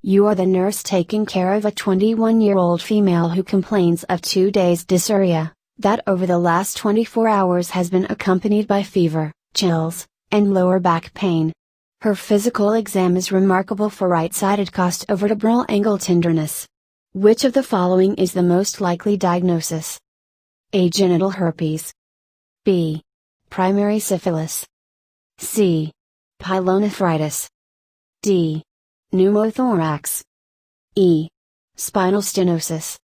You are the nurse taking care of a 21-year-old female who complains of 2 days dysuria, that over the last 24 hours has been accompanied by fever, chills, and lower back pain. Her physical exam is remarkable for right-sided costovertebral angle tenderness. Which of the following is the most likely diagnosis? A. Genital herpes. B. Primary syphilis. C. Pyelonephritis. D. Pneumothorax. E. Spinal stenosis.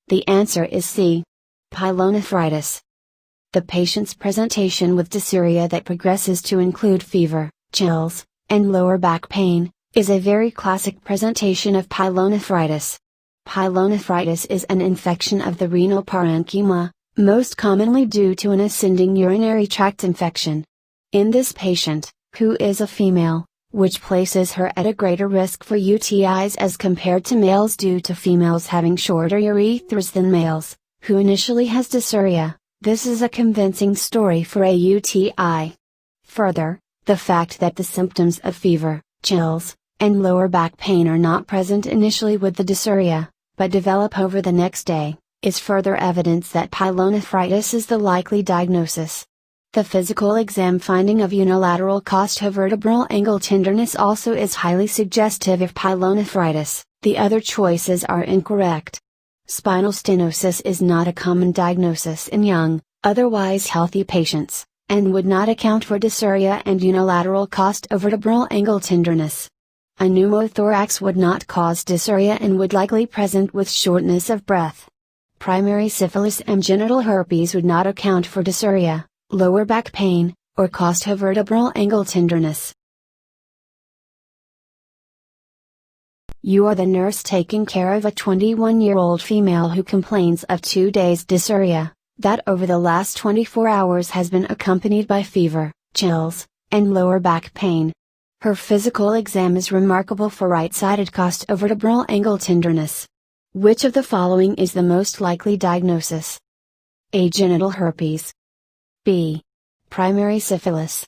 The answer is C. Pyelonephritis. The patient's presentation with dysuria that progresses to include fever, chills, and lower back pain, is a very classic presentation of pyelonephritis. Pyelonephritis is an infection of the renal parenchyma, most commonly due to an ascending urinary tract infection. In this patient, who is a female, which places her at a greater risk for UTIs as compared to males due to females having shorter urethras than males, who initially has dysuria, this is a convincing story for a UTI. Further, the fact that the symptoms of fever, chills, and lower back pain are not present initially with the dysuria, but develop over the next day, is further evidence that pyelonephritis is the likely diagnosis. The physical exam finding of unilateral costovertebral angle tenderness also is highly suggestive of pyelonephritis. The other choices are incorrect. Spinal stenosis is not a common diagnosis in young, otherwise healthy patients, and would not account for dysuria and unilateral costovertebral angle tenderness. A pneumothorax would not cause dysuria and would likely present with shortness of breath. Primary syphilis and genital herpes would not account for dysuria, lower back pain, or costovertebral angle tenderness. You are the nurse taking care of a 21-year-old female who complains of 2 days dysuria, that over the last 24 hours has been accompanied by fever, chills, and lower back pain. Her physical exam is remarkable for right-sided costovertebral angle tenderness. Which of the following is the most likely diagnosis? A. Genital herpes. B. Primary syphilis.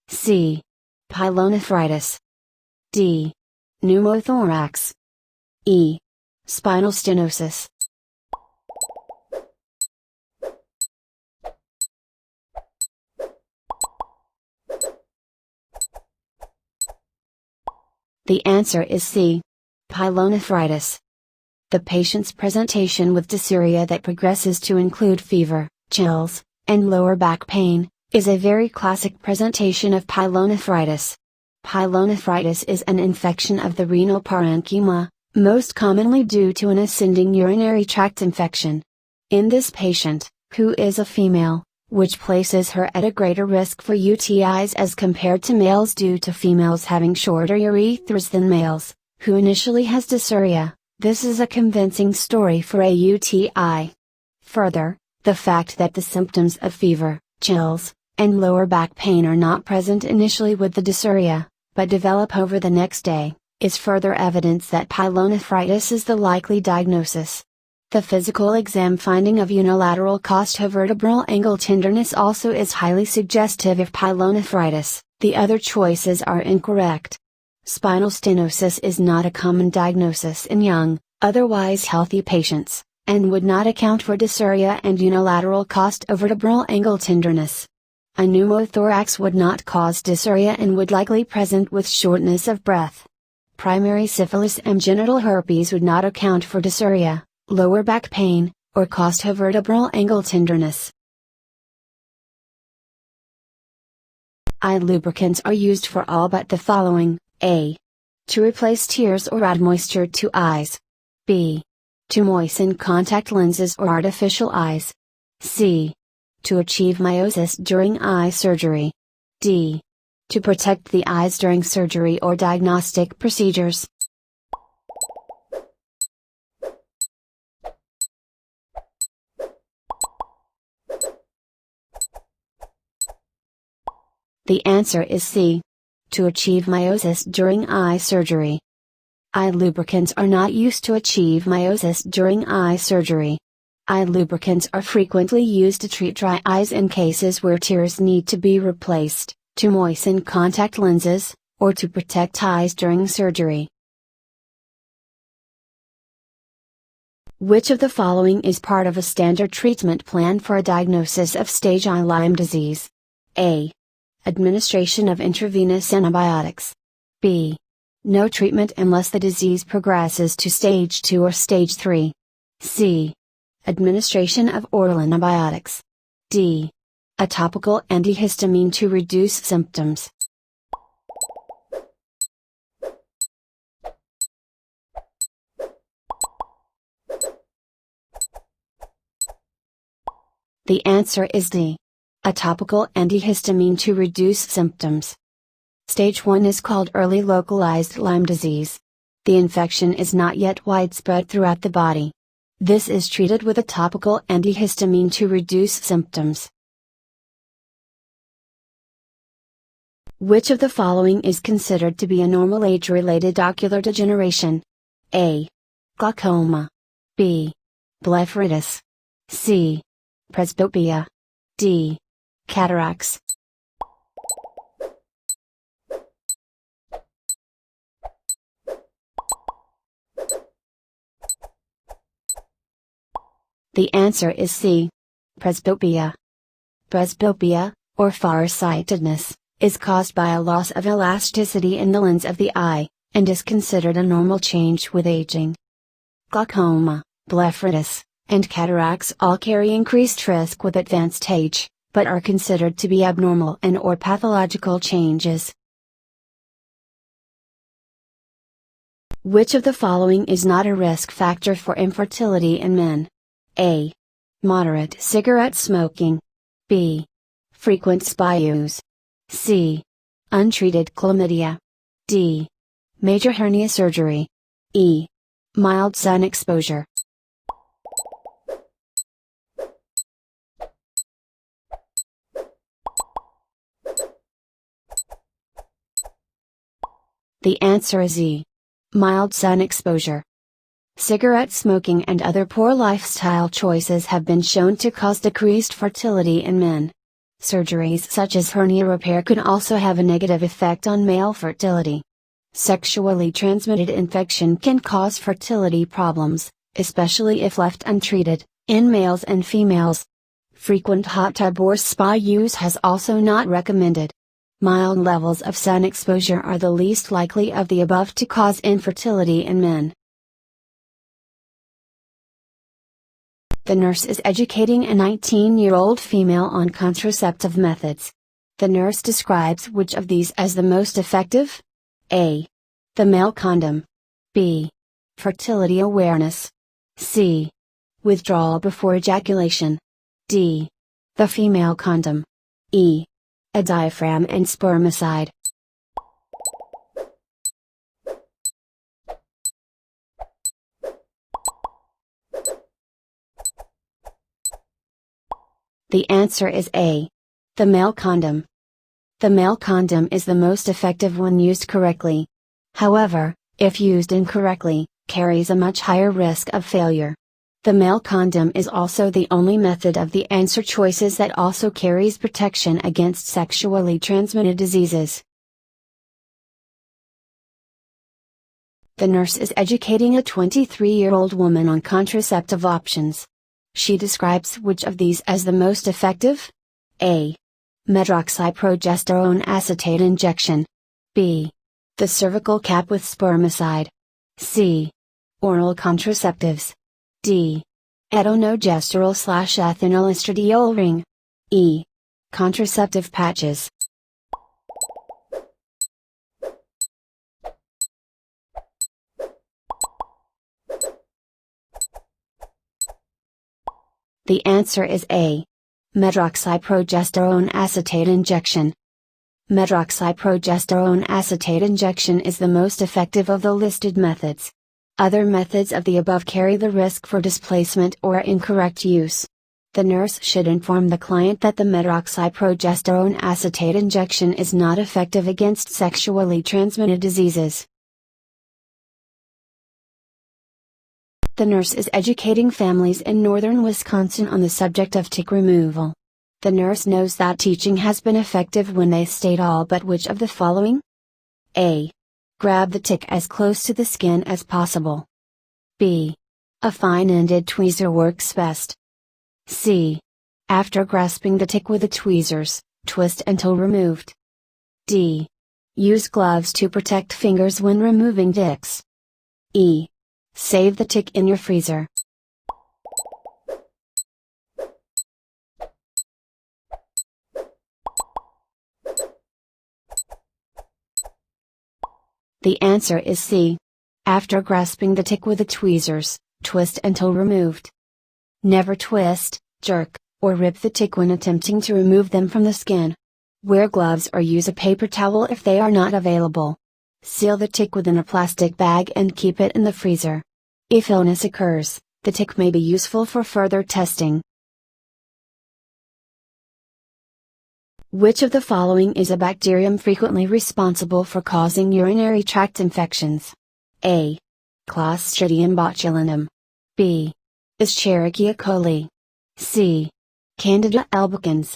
C. Pyelonephritis. D. Pneumothorax. E. Spinal stenosis. The answer is C. Pyelonephritis. The patient's presentation with dysuria that progresses to include fever, chills, and lower back pain, is a very classic presentation of pyelonephritis. Pyelonephritis is an infection of the renal parenchyma, most commonly due to an ascending urinary tract infection. In this patient, who is a female, which places her at a greater risk for UTIs as compared to males due to females having shorter urethras than males, who initially has dysuria, this is a convincing story for a UTI. Further, the fact that the symptoms of fever, chills, and lower back pain are not present initially with the dysuria, but develop over the next day, is further evidence that pyelonephritis is the likely diagnosis. The physical exam finding of unilateral costovertebral angle tenderness also is highly suggestive of pyelonephritis. The other choices are incorrect. Spinal stenosis is not a common diagnosis in young, otherwise healthy patients, and would not account for dysuria and unilateral costovertebral angle tenderness. A pneumothorax would not cause dysuria and would likely present with shortness of breath. Primary syphilis and genital herpes would not account for dysuria, lower back pain, or costovertebral angle tenderness. Eye lubricants are used for all but the following: A. To replace tears or add moisture to eyes. B. To moisten contact lenses or artificial eyes. C. To achieve meiosis during eye surgery. D. To protect the eyes during surgery or diagnostic procedures. The answer is C. To achieve meiosis during eye surgery. Eye lubricants are not used to achieve meiosis during eye surgery. Eye lubricants are frequently used to treat dry eyes in cases where tears need to be replaced, to moisten contact lenses, or to protect eyes during surgery. Which of the following is part of a standard treatment plan for a diagnosis of stage I Lyme disease? A. Administration of intravenous antibiotics. B. No treatment unless the disease progresses to stage 2 or stage 3. C. Administration of oral antibiotics. D. A topical antihistamine to reduce symptoms. The answer is D. A topical antihistamine to reduce symptoms. Stage 1 is called early localized Lyme disease. The infection is not yet widespread throughout the body. This is treated with a topical antihistamine to reduce symptoms. Which of the following is considered to be a normal age-related ocular degeneration? A. Glaucoma. B. Blepharitis. C. Presbyopia. D. Cataracts. The answer is C. Presbyopia. Presbyopia, or farsightedness, is caused by a loss of elasticity in the lens of the eye, and is considered a normal change with aging. Glaucoma, blepharitis, and cataracts all carry increased risk with advanced age, but are considered to be abnormal and/or pathological changes. Which of the following is not a risk factor for infertility in men? A. Moderate cigarette smoking. B. Frequent spy use. C. Untreated chlamydia. D. Major hernia surgery. E. Mild sun exposure. The answer is E. Mild sun exposure. Cigarette smoking and other poor lifestyle choices have been shown to cause decreased fertility in men. Surgeries such as hernia repair could also have a negative effect on male fertility. Sexually transmitted infection can cause fertility problems, especially if left untreated, in males and females. Frequent hot tub or spa use has also not recommended. Mild levels of sun exposure are the least likely of the above to cause infertility in men. The nurse is educating a 19-year-old female on contraceptive methods. The nurse describes which of these as the most effective? A. The male condom. B. Fertility awareness. C. Withdrawal before ejaculation. D. The female condom. E. A diaphragm and spermicide. The answer is A. The male condom. The male condom is the most effective when used correctly. However, if used incorrectly, carries a much higher risk of failure. The male condom is also the only method of the answer choices that also carries protection against sexually transmitted diseases. The nurse is educating a 23-year-old woman on contraceptive options. She describes which of these as the most effective? A. Medroxyprogesterone acetate injection. B. The cervical cap with spermicide. C. Oral contraceptives. D. Etonogestrel/ethinylestradiol ring. E. Contraceptive patches. The answer is A. Medroxyprogesterone acetate injection. Medroxyprogesterone acetate injection is the most effective of the listed methods. Other methods of the above carry the risk for displacement or incorrect use. The nurse should inform the client that the medroxyprogesterone acetate injection is not effective against sexually transmitted diseases. The nurse is educating families in northern Wisconsin on the subject of tick removal. The nurse knows that teaching has been effective when they state all but which of the following? A. Grab the tick as close to the skin as possible. B. A fine-ended tweezer works best. C. After grasping the tick with the tweezers, twist until removed. D. Use gloves to protect fingers when removing ticks. E. Save the tick in your freezer. The answer is C. After grasping the tick with the tweezers, twist until removed. Never twist, jerk, or rip the tick when attempting to remove them from the skin. Wear gloves or use a paper towel if they are not available. Seal the tick within a plastic bag and keep it in the freezer. If illness occurs, the tick may be useful for further testing. Which of the following is a bacterium frequently responsible for causing urinary tract infections? A. Clostridium botulinum. B. Escherichia coli. C. Candida albicans.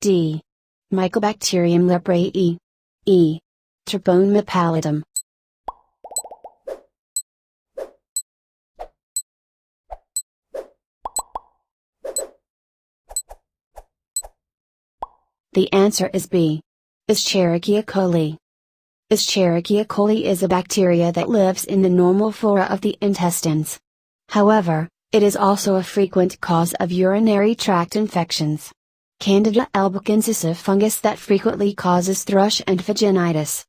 D. Mycobacterium leprae. E. Treponema pallidum. The answer is B. Escherichia coli. Escherichia coli is a bacteria that lives in the normal flora of the intestines. However, it is also a frequent cause of urinary tract infections. Candida albicans is a fungus that frequently causes thrush and vaginitis.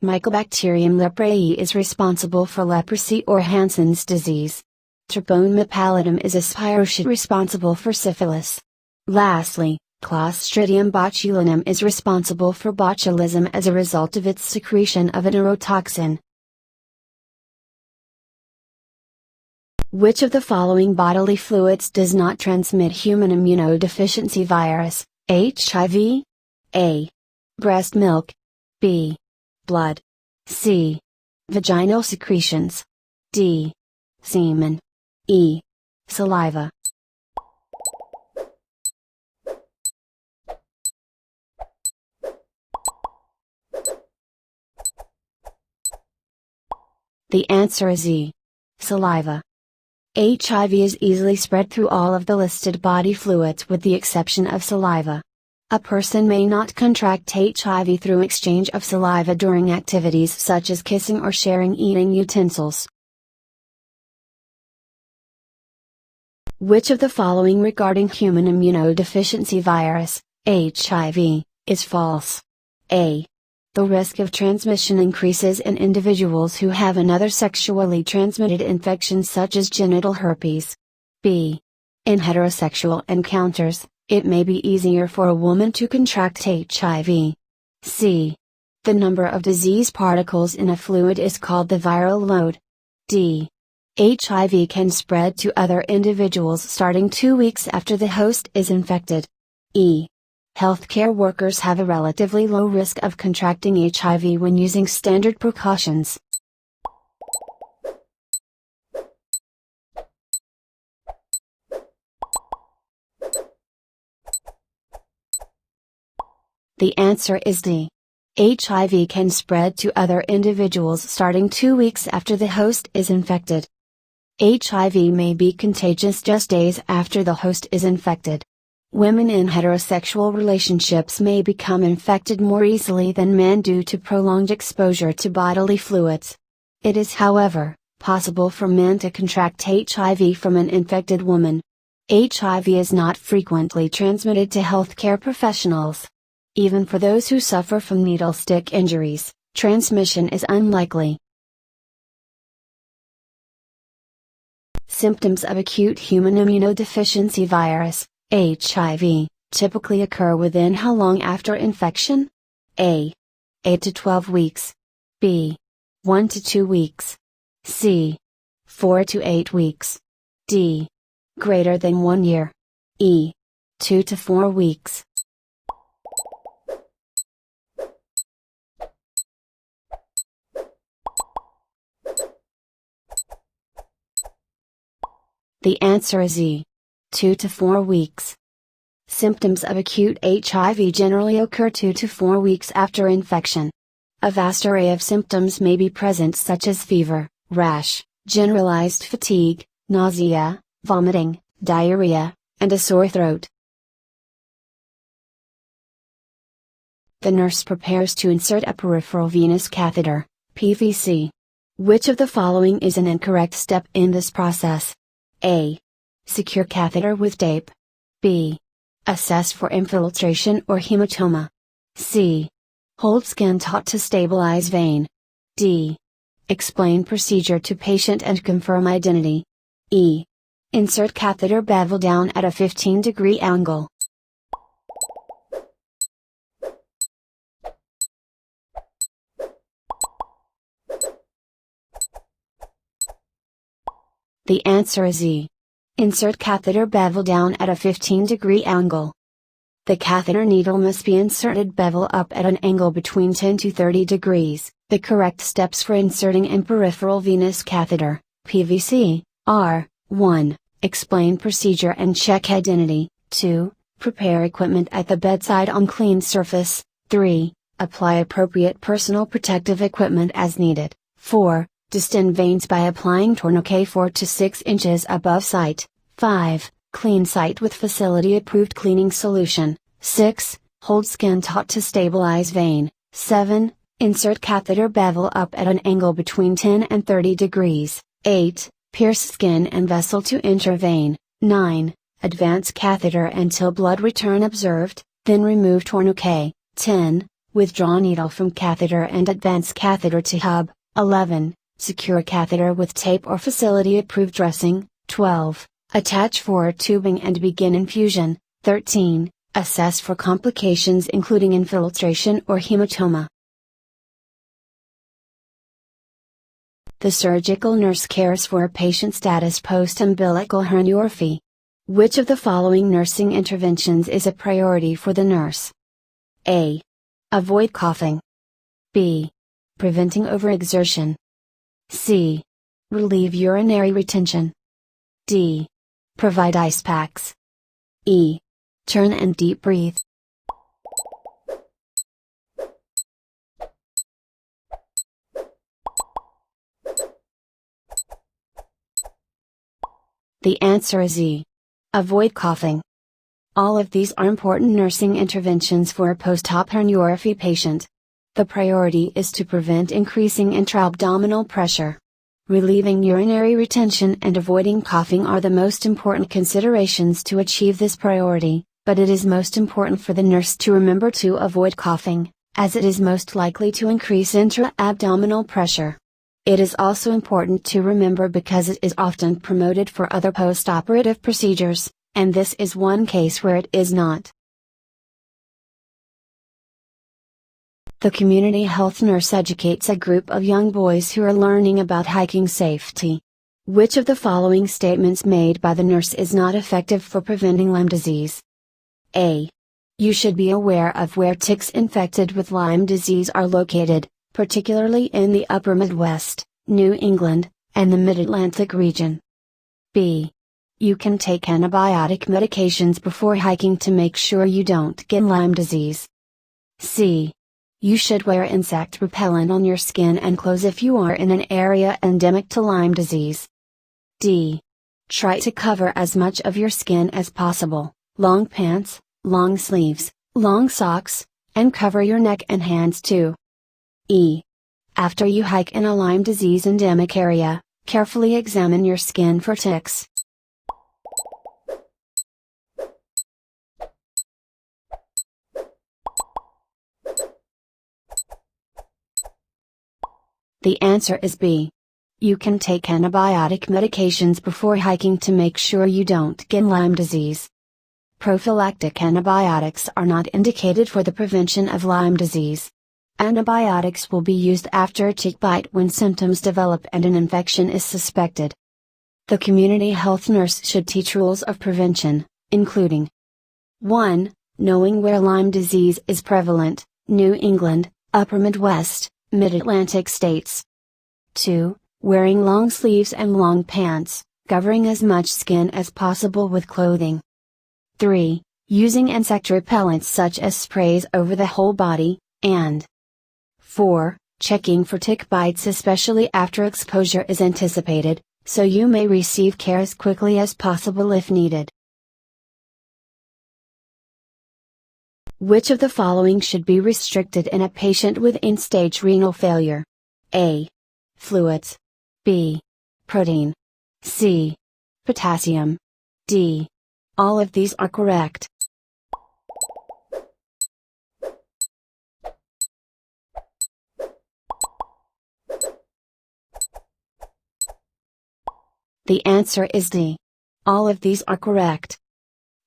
Mycobacterium leprae is responsible for leprosy or Hansen's disease. Treponema pallidum is a spirochete responsible for syphilis. Lastly, Clostridium botulinum is responsible for botulism as a result of its secretion of a neurotoxin. Which of the following bodily fluids does not transmit human immunodeficiency virus, HIV? A. Breast milk. B. Blood. C. Vaginal secretions. D. Semen. E. Saliva. The answer is E. Saliva. HIV is easily spread through all of the listed body fluids with the exception of saliva. A person may not contract HIV through exchange of saliva during activities such as kissing or sharing eating utensils. Which of the following regarding human immunodeficiency virus, HIV, is false? A. The risk of transmission increases in individuals who have another sexually transmitted infection such as genital herpes. B. In heterosexual encounters, it may be easier for a woman to contract HIV. C. The number of disease particles in a fluid is called the viral load. D. HIV can spread to other individuals starting 2 weeks after the host is infected. E. Healthcare workers have a relatively low risk of contracting HIV when using standard precautions. The answer is D. HIV can spread to other individuals starting 2 weeks after the host is infected. HIV may be contagious just days after the host is infected. Women in heterosexual relationships may become infected more easily than men due to prolonged exposure to bodily fluids. It is, however, possible for men to contract HIV from an infected woman. HIV is not frequently transmitted to healthcare professionals. Even for those who suffer from needle stick injuries, transmission is unlikely. Symptoms of acute human immunodeficiency virus, HIV, typically occur within how long after infection? A. 8 to 12 weeks. B. 1 to 2 weeks. C. 4 to 8 weeks. D. Greater than 1 year. E. 2 to 4 weeks. The answer is E. 2 to 4 weeks. Symptoms of acute HIV generally occur 2 to 4 weeks after infection. A vast array of symptoms may be present, such as fever, rash, generalized fatigue, nausea, vomiting, diarrhea, and a sore throat. The nurse prepares to insert a peripheral venous catheter, PVC. Which of the following is an incorrect step in this process? A. Secure catheter with tape. B. Assess for infiltration or hematoma. C. Hold skin taut to stabilize vein. D. Explain procedure to patient and confirm identity. E. Insert catheter bevel down at a 15-degree angle. The answer is E. Insert catheter bevel down at a 15-degree angle. The catheter needle must be inserted bevel up at an angle between 10 to 30 degrees. The correct steps for inserting a peripheral venous catheter, PVC, are: 1. Explain procedure and check identity. 2. Prepare equipment at the bedside on clean surface. 3. Apply appropriate personal protective equipment as needed. 4. Distend veins by applying tourniquet 4 to 6 inches above site. 5. Clean site with facility-approved cleaning solution. 6. Hold skin taut to stabilize vein. 7. Insert catheter bevel up at an angle between 10 and 30 degrees. 8. Pierce skin and vessel to enter vein. 9. Advance catheter until blood return observed, then remove tourniquet. 10. Withdraw needle from catheter and advance catheter to hub. 11. Secure catheter with tape or facility-approved dressing. 12. Attach forward tubing and begin infusion. 13. Assess for complications including infiltration or hematoma. The surgical nurse cares for a patient status post-umbilical herniorrhaphy. Which of the following nursing interventions is a priority for the nurse? A. Avoid coughing. B. Preventing overexertion. C. Relieve urinary retention. D. Provide ice packs. E. Turn and deep breathe. The answer is E. Avoid coughing. All of these are important nursing interventions for a post-op herniorrhaphy patient. The priority is to prevent increasing intra-abdominal pressure. Relieving urinary retention and avoiding coughing are the most important considerations to achieve this priority, but it is most important for the nurse to remember to avoid coughing, as it is most likely to increase intra-abdominal pressure. It is also important to remember because it is often promoted for other post-operative procedures, and this is one case where it is not. The community health nurse educates a group of young boys who are learning about hiking safety. Which of the following statements made by the nurse is not effective for preventing Lyme disease? A. You should be aware of where ticks infected with Lyme disease are located, particularly in the upper Midwest, New England, and the Mid-Atlantic region. B. You can take antibiotic medications before hiking to make sure you don't get Lyme disease. C. You should wear insect repellent on your skin and clothes if you are in an area endemic to Lyme disease. D. Try to cover as much of your skin as possible, long pants, long sleeves, long socks, and cover your neck and hands too. E. After you hike in a Lyme disease endemic area, carefully examine your skin for ticks. The answer is B. You can take antibiotic medications before hiking to make sure you don't get Lyme disease. Prophylactic antibiotics are not indicated for the prevention of Lyme disease. Antibiotics will be used after a tick bite when symptoms develop and an infection is suspected. The community health nurse should teach rules of prevention, including 1. Knowing where Lyme disease is prevalent, New England, Upper Midwest, Mid-Atlantic states. 2. Wearing long sleeves and long pants, covering as much skin as possible with clothing. 3. Using insect repellents such as sprays over the whole body, and 4. Checking for tick bites especially after exposure is anticipated, so you may receive care as quickly as possible if needed. Which of the following should be restricted in a patient with end-stage renal failure? A. Fluids. B. Protein. C. Potassium. D. All of these are correct. The answer is D. All of these are correct.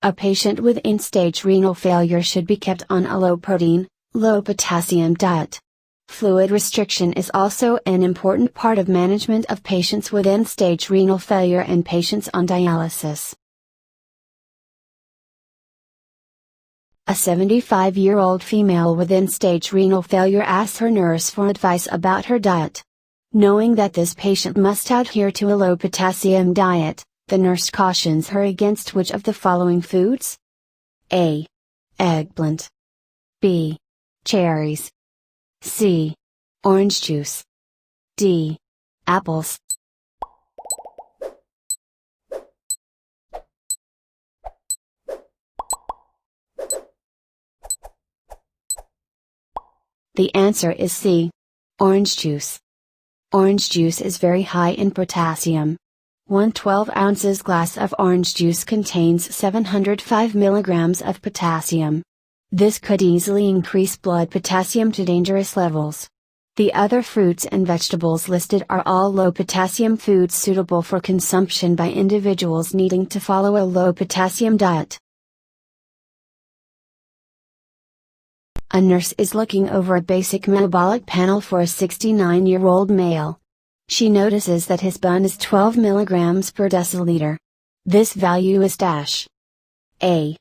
A patient with end-stage renal failure should be kept on a low-protein, low-potassium diet. Fluid restriction is also an important part of management of patients with end-stage renal failure and patients on dialysis. A 75-year-old female with end-stage renal failure asks her nurse for advice about her diet. Knowing that this patient must adhere to a low-potassium diet, the nurse cautions her against which of the following foods? A. Eggplant. B. Cherries. C. Orange juice. D. Apples. The answer is C. Orange juice. Orange juice is very high in potassium. 1 12 ounces glass of orange juice contains 705 milligrams of potassium. This could easily increase blood potassium to dangerous levels. The other fruits and vegetables listed are all low potassium foods suitable for consumption by individuals needing to follow a low potassium diet. A nurse is looking over a basic metabolic panel for a 69-year-old male. She notices that his bun is 12 milligrams per deciliter. This value is dash. A.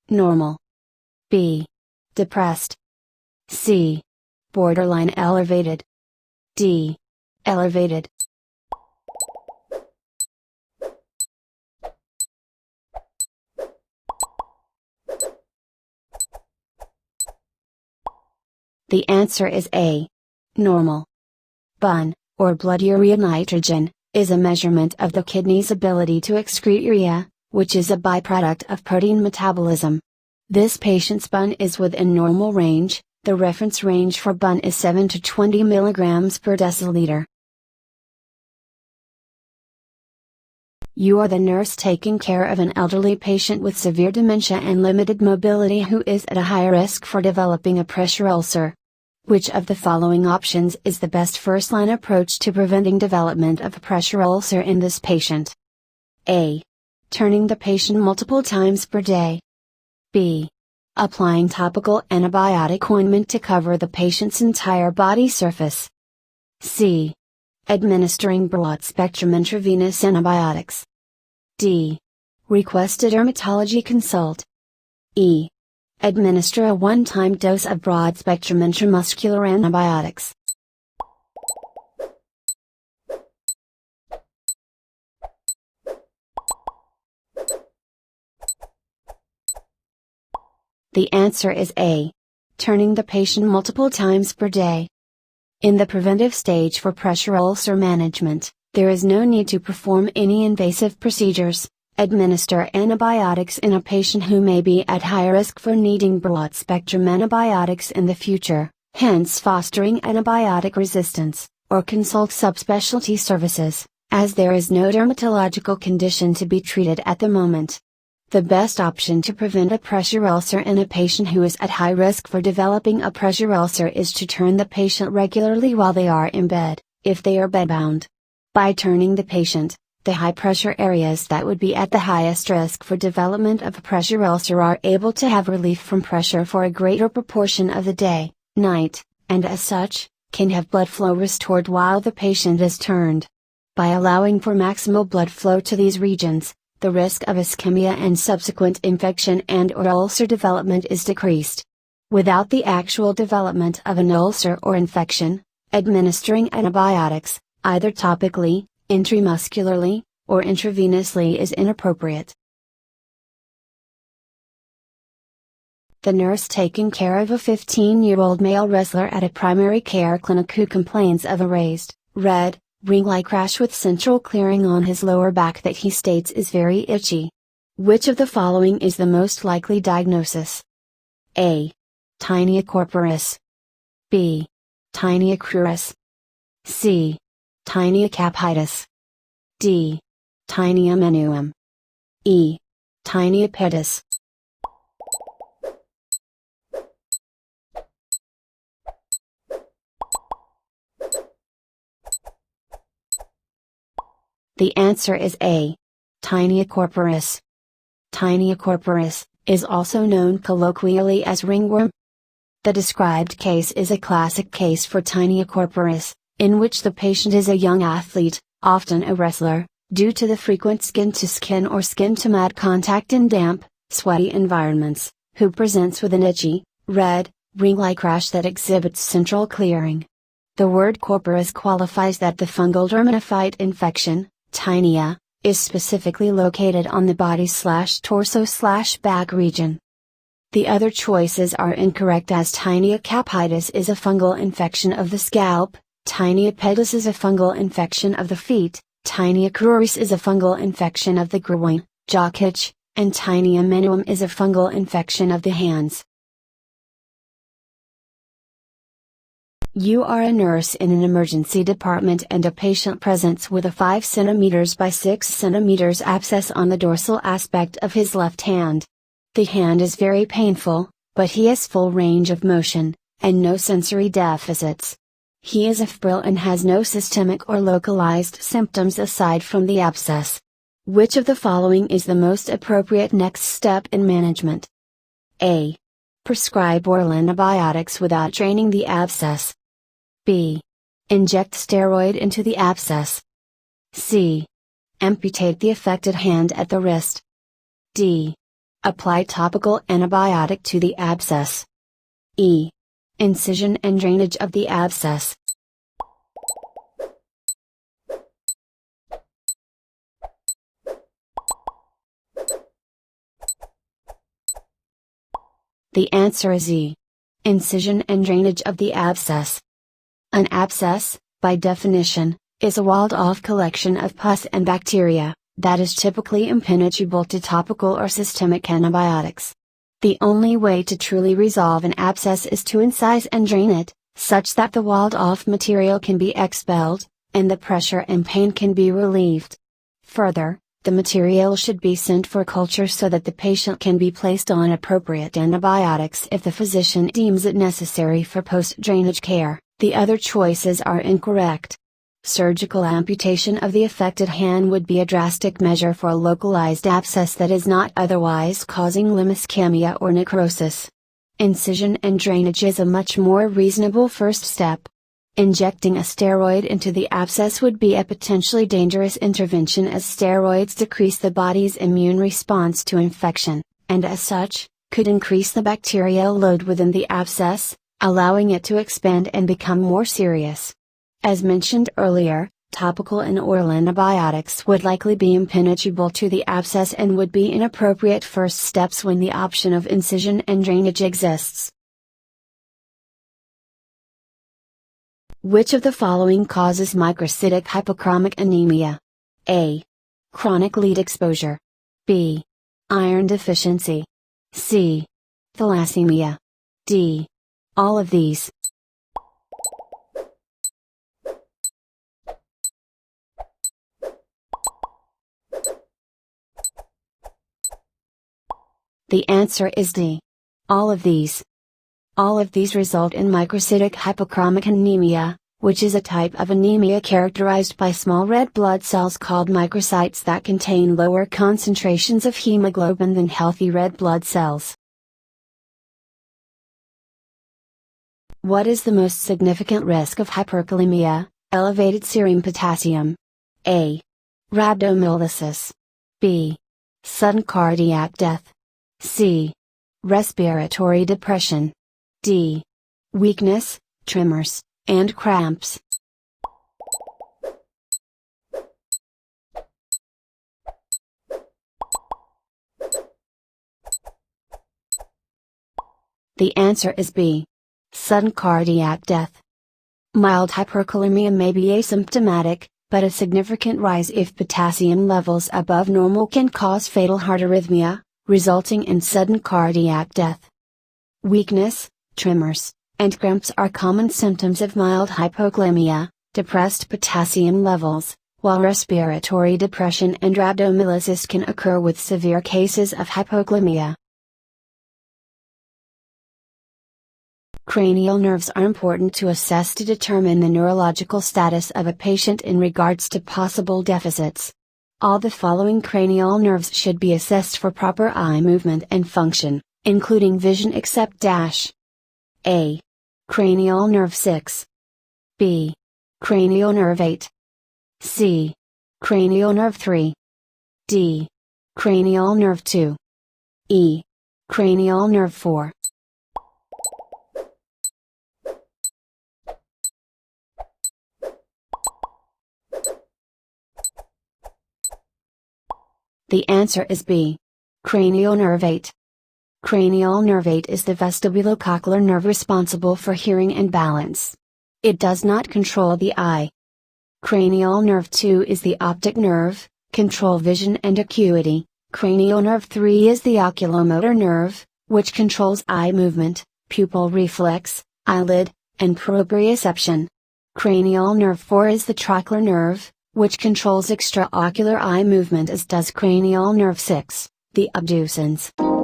Normal. B. Depressed. C. Borderline elevated. D. Elevated. The answer is A. Normal. Bun, or blood urea nitrogen, is a measurement of the kidney's ability to excrete urea, which is a byproduct of protein metabolism. This patient's bun is within normal range. The reference range for bun is 7 to 20 milligrams per deciliter. You are the nurse taking care of an elderly patient with severe dementia and limited mobility who is at a high risk for developing a pressure ulcer. Which of the following options is the best first-line approach to preventing development of a pressure ulcer in this patient? A. Turning the patient multiple times per day. B. Applying topical antibiotic ointment to cover the patient's entire body surface. C. Administering broad-spectrum intravenous antibiotics. D. Request a dermatology consult. E. Administer a one-time dose of broad-spectrum intramuscular antibiotics. The answer is A. Turning the patient multiple times per day. In the preventive stage for pressure ulcer management, there is no need to perform any invasive procedures. Administer antibiotics in a patient who may be at high risk for needing broad-spectrum antibiotics in the future, hence fostering antibiotic resistance, or consult subspecialty services, as there is no dermatological condition to be treated at the moment. The best option to prevent a pressure ulcer in a patient who is at high risk for developing a pressure ulcer is to turn the patient regularly while they are in bed, if they are bedbound. By turning the patient, the high-pressure areas that would be at the highest risk for development of a pressure ulcer are able to have relief from pressure for a greater proportion of the day, night, and as such, can have blood flow restored while the patient is turned. By allowing for maximal blood flow to these regions, the risk of ischemia and subsequent infection and/or ulcer development is decreased. Without the actual development of an ulcer or infection, administering antibiotics, either topically, intramuscularly, or intravenously is inappropriate. The nurse taking care of a 15-year-old male wrestler at a primary care clinic who complains of a raised, red, ring-like rash with central clearing on his lower back that he states is very itchy. Which of the following is the most likely diagnosis? A. Tinea corporis. B. Tinea cruris. C. Tinea capitis. D. Tinea menuum. E. Tinea pedis. The answer is A. Tinea corporis. Tinea corporis is also known colloquially as ringworm. The described case is a classic case for tinea corporis, in which the patient is a young athlete, often a wrestler, due to the frequent skin-to-skin or skin-to-mat contact in damp, sweaty environments, who presents with an itchy, red, ring-like rash that exhibits central clearing. The word corporis qualifies that the fungal dermatophyte infection, tinea, is specifically located on the body/torso/back region. The other choices are incorrect, as tinea capitis is a fungal infection of the scalp, tinea pedis is a fungal infection of the feet, tinea cruris is a fungal infection of the groin, jock itch, and tinea menuum is a fungal infection of the hands. You are a nurse in an emergency department and a patient presents with a 5 cm by 6 cm abscess on the dorsal aspect of his left hand. The hand is very painful, but he has full range of motion, and no sensory deficits. He is febrile and has no systemic or localized symptoms aside from the abscess. Which of the following is the most appropriate next step in management? A. Prescribe oral antibiotics without draining the abscess. B. Inject steroid into the abscess. C. Amputate the affected hand at the wrist. D. Apply topical antibiotic to the abscess. E. Incision and drainage of the abscess. The answer is E. Incision and drainage of the abscess. An abscess, by definition, is a walled-off collection of pus and bacteria, that is typically impenetrable to topical or systemic antibiotics. The only way to truly resolve an abscess is to incise and drain it, such that the walled-off material can be expelled, and the pressure and pain can be relieved. Further, the material should be sent for culture so that the patient can be placed on appropriate antibiotics if the physician deems it necessary for post-drainage care. The other choices are incorrect. Surgical amputation of the affected hand would be a drastic measure for a localized abscess that is not otherwise causing limb ischemia or necrosis. Incision and drainage is a much more reasonable first step. Injecting a steroid into the abscess would be a potentially dangerous intervention, as steroids decrease the body's immune response to infection, and as such, could increase the bacterial load within the abscess, allowing it to expand and become more serious. As mentioned earlier, topical and oral antibiotics would likely be impenetrable to the abscess and would be inappropriate first steps when the option of incision and drainage exists. Which of the following causes microcytic hypochromic anemia? A. Chronic lead exposure. B. Iron deficiency. C. Thalassemia. D. All of these. The answer is D. All of these. All of these result in microcytic hypochromic anemia, which is a type of anemia characterized by small red blood cells called microcytes that contain lower concentrations of hemoglobin than healthy red blood cells. What is the most significant risk of hyperkalemia? Elevated serum potassium. A. Rhabdomyolysis. B. Sudden cardiac death. C. Respiratory depression. D. Weakness, tremors, and cramps. The answer is B. Sudden cardiac death. Mild hyperkalemia may be asymptomatic, but a significant rise if potassium levels above normal can cause fatal heart arrhythmia, resulting in sudden cardiac death. Weakness, tremors, and cramps are common symptoms of mild hypokalemia, depressed potassium levels, while respiratory depression and rhabdomyolysis can occur with severe cases of hypokalemia. Cranial nerves are important to assess to determine the neurological status of a patient in regards to possible deficits. All the following cranial nerves should be assessed for proper eye movement and function, including vision except dash. A. Cranial nerve 6. B. Cranial nerve 8. C. Cranial nerve 3. D. Cranial nerve 2. E. Cranial nerve 4. The answer is B. Cranial nerve 8. Cranial nerve 8 is the vestibulocochlear nerve responsible for hearing and balance. It does not control the eye. Cranial nerve 2 is the optic nerve, control vision and acuity. Cranial nerve 3 is the oculomotor nerve, which controls eye movement, pupil reflex, eyelid, and proprioception. Cranial nerve 4 is the trochlear nerve, which controls extraocular eye movement, as does cranial nerve 6, the abducens.